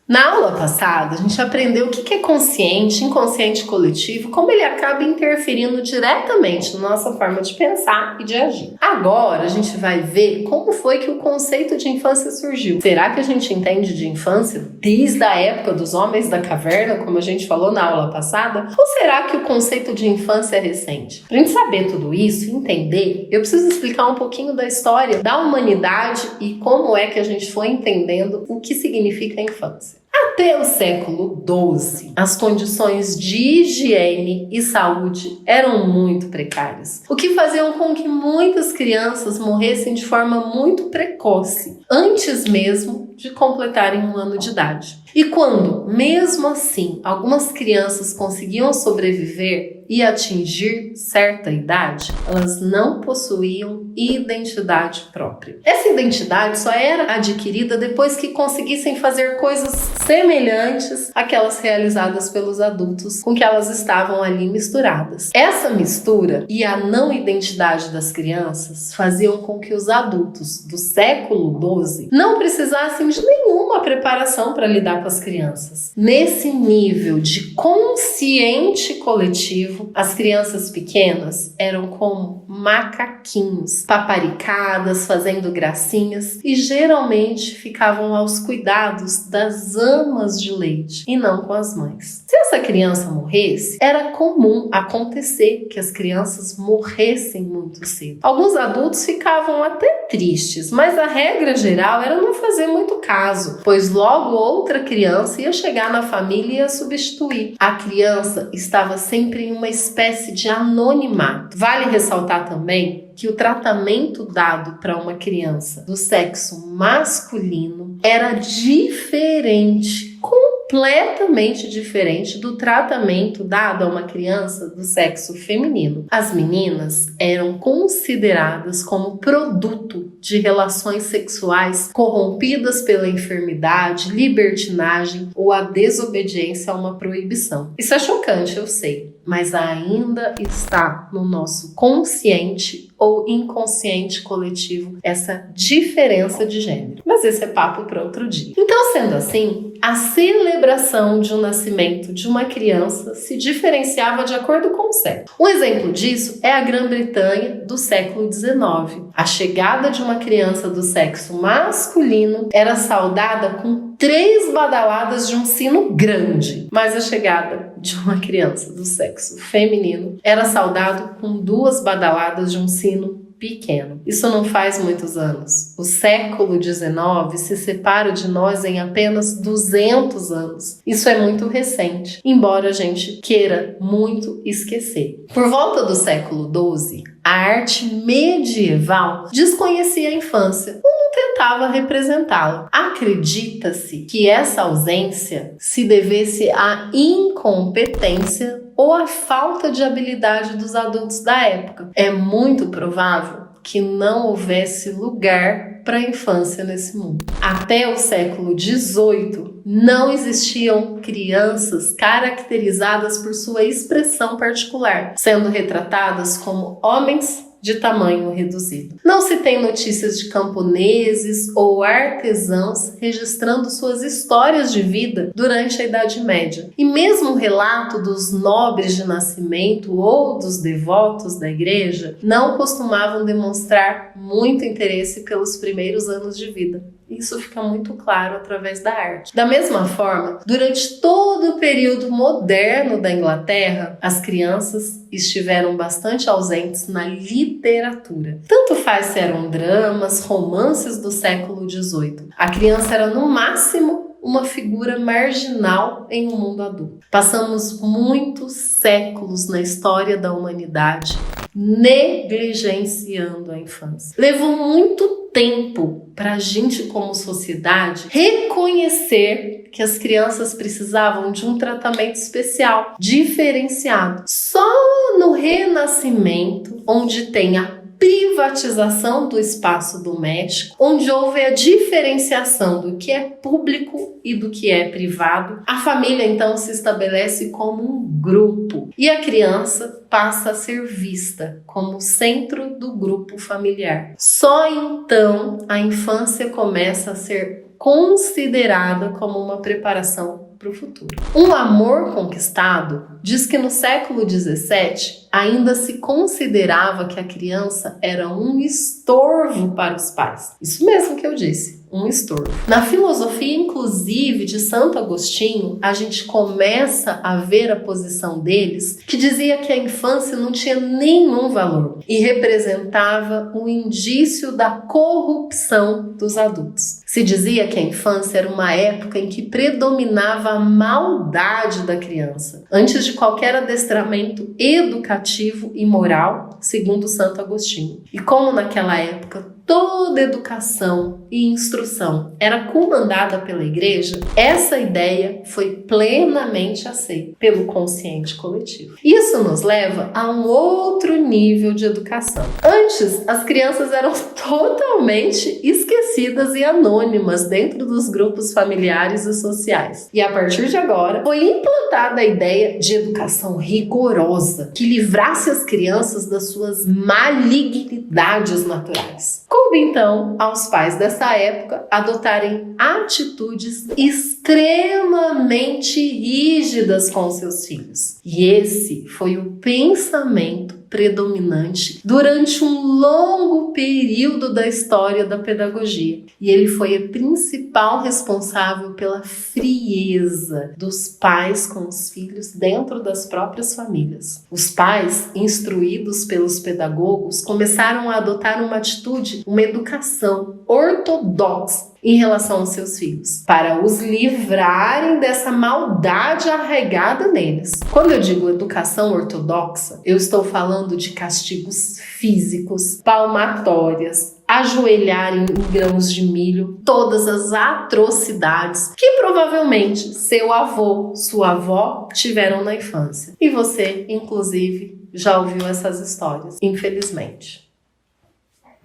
Na aula passada, a gente aprendeu o que é consciente, inconsciente coletivo, como ele acaba interferindo diretamente na nossa forma de pensar e de agir. Agora, a gente vai ver como foi que o conceito de infância surgiu. Será que a gente entende de infância desde a época dos homens da caverna, como a gente falou na aula passada? Ou será que o conceito de infância é recente? Para a gente saber tudo isso e entender, eu preciso explicar um pouquinho da história da humanidade e como é que a gente foi entendendo o que significa a infância. Até o século XII, as condições de higiene e saúde eram muito precárias, o que fazia com que muitas crianças morressem de forma muito precoce, antes mesmo de completarem 1 ano de idade. E quando, mesmo assim, algumas crianças conseguiam sobreviver e atingir certa idade, elas não possuíam identidade própria. Essa identidade só era adquirida depois que conseguissem fazer coisas semelhantes àquelas realizadas pelos adultos com que elas estavam ali misturadas. Essa mistura e a não identidade das crianças faziam com que os adultos do século XII não precisassem de nenhuma preparação para lidar com as crianças. Nesse nível de consciente coletivo, as crianças pequenas eram como macaquinhos, paparicadas, fazendo gracinhas e geralmente ficavam aos cuidados das amas de leite e não com as mães. Se essa criança morresse, era comum acontecer que as crianças morressem muito cedo. Alguns adultos ficavam até tristes, mas a regra geral era não fazer muito caso, pois logo outra criança ia chegar na família e ia substituir. A criança estava sempre em uma espécie de anonimato. Vale ressaltar também que o tratamento dado para uma criança do sexo masculino era diferente, completamente diferente do tratamento dado a uma criança do sexo feminino. As meninas eram consideradas como produto de relações sexuais corrompidas pela enfermidade, libertinagem ou a desobediência a uma proibição. Isso é chocante, eu sei, mas ainda está no nosso consciente ou inconsciente coletivo essa diferença de gênero. Mas esse é papo para outro dia. Então, sendo assim, a celebração de um nascimento de uma criança se diferenciava de acordo com o século. Um exemplo disso é a Grã-Bretanha do século XIX. A chegada de uma criança do sexo masculino era saudada com 3 badaladas de um sino grande, mas a chegada de uma criança do sexo feminino era saudado com 2 badaladas de um sino pequeno. Isso não faz muitos anos. O século XIX se separa de nós em apenas 200 anos. Isso é muito recente, embora a gente queira muito esquecer. Por volta do século XII, a arte medieval desconhecia a infância ou não tentava representá-la. Acredita-se que essa ausência se devesse à incompetência ou à falta de habilidade dos adultos da época. É muito provável que não houvesse lugar para a infância nesse mundo. Até o século XVIII, não existiam crianças caracterizadas por sua expressão particular, sendo retratadas como homens de tamanho reduzido. Não se tem notícias de camponeses ou artesãos registrando suas histórias de vida durante a Idade Média. E mesmo o relato dos nobres de nascimento ou dos devotos da igreja não costumavam demonstrar muito interesse pelos primeiros anos de vida. Isso fica muito claro através da arte. Da mesma forma, durante todo o período moderno da Inglaterra, as crianças estiveram bastante ausentes na literatura. Tanto faz se eram dramas, romances do século XVIII. A criança era, no máximo, uma figura marginal em um mundo adulto. Passamos muitos séculos na história da humanidade negligenciando a infância. Levou muito tempo para a gente, como sociedade, reconhecer que as crianças precisavam de um tratamento especial, diferenciado. Só no Renascimento, onde tem a privatização do espaço doméstico, onde houve a diferenciação do que é público e do que é privado, a família então se estabelece como um grupo e a criança passa a ser vista como centro do grupo familiar. Só então a infância começa a ser considerada como uma preparação para o futuro. Um amor conquistado diz que no século XVII ainda se considerava que a criança era um estorvo para os pais. Isso mesmo que eu disse. Um estorvo. Na filosofia, inclusive, de Santo Agostinho, a gente começa a ver a posição deles, que dizia que a infância não tinha nenhum valor e representava um indício da corrupção dos adultos. Se dizia que a infância era uma época em que predominava a maldade da criança, antes de qualquer adestramento educativo e moral, segundo Santo Agostinho. E como naquela época toda educação e instrução era comandada pela igreja, essa ideia foi plenamente aceita pelo consciente coletivo. Isso nos leva a um outro nível de educação. Antes, as crianças eram totalmente esquecidas e anônimas dentro dos grupos familiares e sociais. E a partir de agora, foi implantada a ideia de educação rigorosa, que livrasse as crianças das suas malignidades naturais. Coube então aos pais dessa época adotarem atitudes extremamente rígidas com seus filhos. E esse foi o pensamento predominante durante um longo período da história da pedagogia. E ele foi a principal responsável pela frieza dos pais com os filhos dentro das próprias famílias. Os pais, instruídos pelos pedagogos, começaram a adotar uma atitude, uma educação ortodoxa em relação aos seus filhos, para os livrarem dessa maldade arraigada neles. Quando eu digo educação ortodoxa, eu estou falando de castigos físicos, palmatórias, ajoelhar em grãos de milho, todas as atrocidades que provavelmente seu avô, sua avó tiveram na infância. E você, inclusive, já ouviu essas histórias, infelizmente.